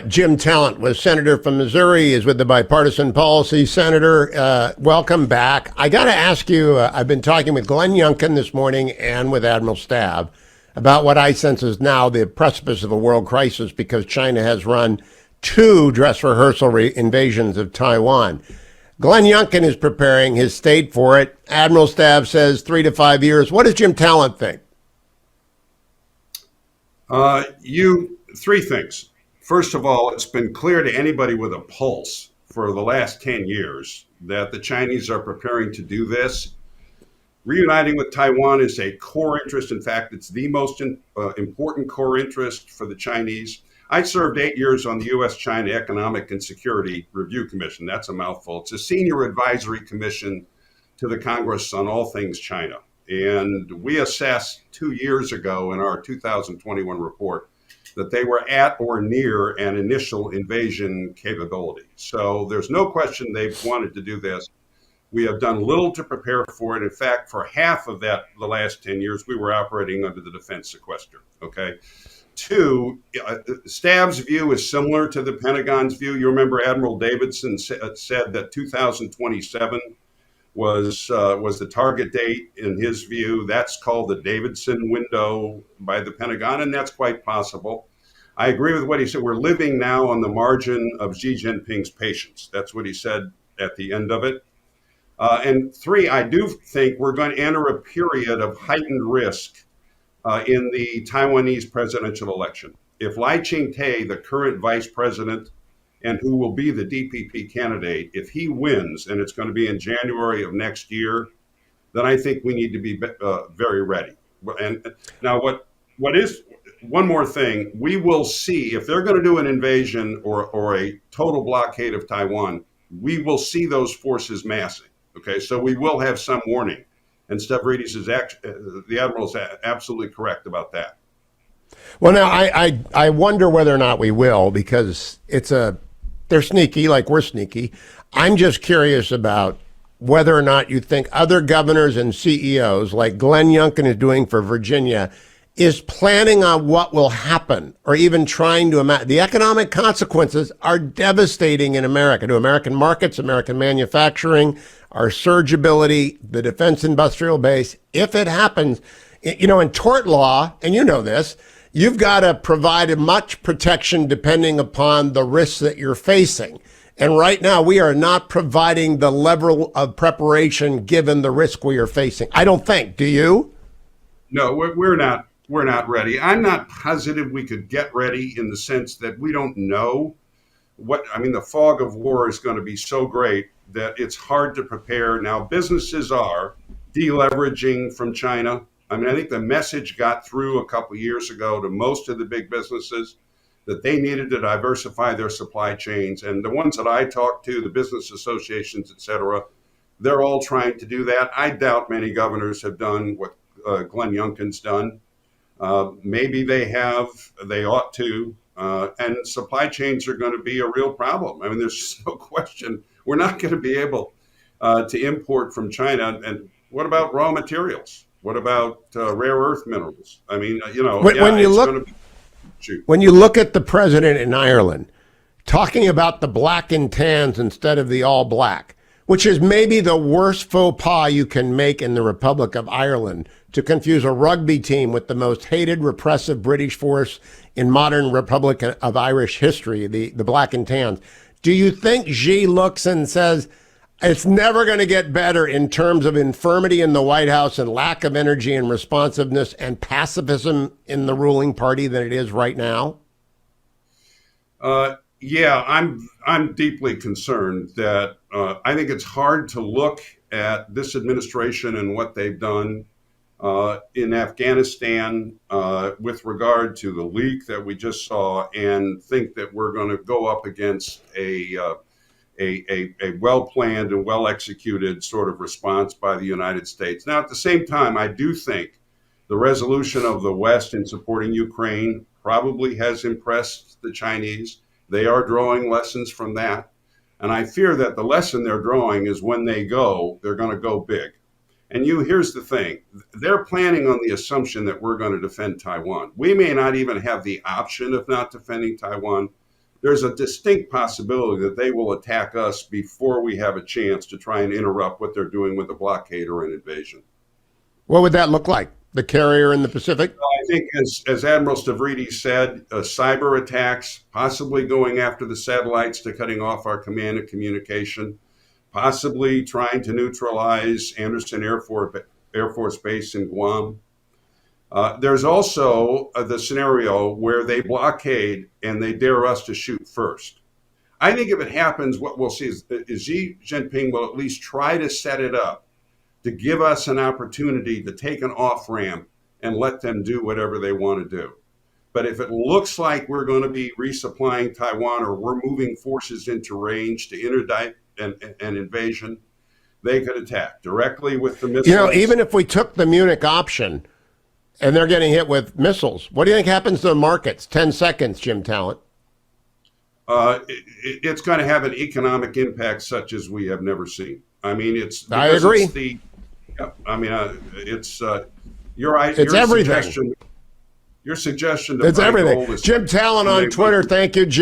Jim Talent was senator from Missouri, is with the Bipartisan Policy. Senator, welcome back. I got to ask you, I've been talking with Glenn Youngkin this morning and with Admiral Stav about what I sense is now the precipice of a world crisis because China has run two dress rehearsal invasions of Taiwan. Glenn Youngkin is preparing his state for it. Admiral Stav says 3 to 5 years. What does Jim Talent think? Three things. First of all, it's been clear to anybody with a pulse for the last 10 years that the Chinese are preparing to do this. Reuniting with Taiwan is a core interest. In fact, it's the most important core interest for the Chinese. I served 8 years on the U.S.-China Economic and Security Review Commission. That's a mouthful. It's a senior advisory commission to the Congress on all things China. And we assessed 2 years ago in our 2021 report that they were at or near an initial invasion capability. So there's no question they've wanted to do this. We have done little to prepare for it. In fact, for half of that, the last 10 years, we were operating under the defense sequester, okay? Two, Stav's view is similar to the Pentagon's view. You remember Admiral Davidson said that 2027 was the target date in his view. That's called the Davidson window by the Pentagon, and that's quite possible. I agree with what he said. We're living now on the margin of Xi Jinping's patience. That's what he said at the end of it. And three, I do think we're going to enter a period of heightened risk in the Taiwanese presidential election. If Lai Ching-te, the current vice president, and who will be the DPP candidate, if he wins, and it's going to be in January of next year, then I think we need to be very ready. And now what is, one more thing, we will see, if they're going to do an invasion or a total blockade of Taiwan, we will see those forces massing, okay? So we will have some warning. And Stavridis the Admiral is absolutely correct about that. Well, now, I wonder whether or not we will, because they're sneaky like we're sneaky. I'm just curious about whether or not you think other governors and CEOs, like Glenn Youngkin is doing for Virginia, is planning on what will happen or even trying to imagine. The economic consequences are devastating in America, to American markets, American manufacturing, our surge ability, the defense industrial base. If it happens, in tort law, and you know this, you've got to provide much protection depending upon the risks that you're facing. And right now, we are not providing the level of preparation given the risk we are facing. I don't think. Do you? No, we're not. We're not ready. I'm not positive we could get ready in the sense that we don't know the fog of war is going to be so great that it's hard to prepare. Now, businesses are deleveraging from China. I think the message got through a couple of years ago to most of the big businesses that they needed to diversify their supply chains. And the ones that I talked to, the business associations, et cetera, they're all trying to do that. I doubt many governors have done what Glenn Youngkin's done. Maybe they ought to. And supply chains are going to be a real problem. There's just no question. We're not going to be able to import from China. And what about raw materials? What about rare earth minerals? When you look at the president in Ireland talking about the black and tans instead of the all black, which is maybe the worst faux pas you can make in the Republic of Ireland, to confuse a rugby team with the most hated, repressive British force in modern Republic of Irish history, the black and tans. Do you think Xi looks and says, it's never going to get better in terms of infirmity in the White House and lack of energy and responsiveness and pacifism in the ruling party than it is right now? Yeah, I'm deeply concerned that I think it's hard to look at this administration and what they've done in Afghanistan with regard to the leak that we just saw and think that we're going to go up against a well-planned and well-executed sort of response by the United States. Now, at the same time, I do think the resolution of the West in supporting Ukraine probably has impressed the Chinese. They are drawing lessons from that. And I fear that the lesson they're drawing is when they're going to go big. And here's the thing. They're planning on the assumption that we're going to defend Taiwan. We may not even have the option of not defending Taiwan, there's a distinct possibility that they will attack us before we have a chance to try and interrupt what they're doing with a blockade or an invasion. What would that look like? The carrier in the Pacific? I think, as Admiral Stavridis said, cyber attacks, possibly going after the satellites to cutting off our command and communication, possibly trying to neutralize Anderson Air Force Base in Guam. There's also the scenario where they blockade and they dare us to shoot first. I think if it happens, what we'll see is Xi Jinping will at least try to set it up to give us an opportunity to take an off ramp and let them do whatever they want to do. But if it looks like we're going to be resupplying Taiwan or we're moving forces into range to interdict an invasion, they could attack directly with the missiles. You know, even if we took the Munich option and they're getting hit with missiles, what do you think happens to the markets? 10 seconds, Jim Talent. It's going to have an economic impact such as we have never seen. I mean, I agree. It's everything. Your suggestion to It's buy everything. gold is Jim Talent on Twitter. Thank you, Jim.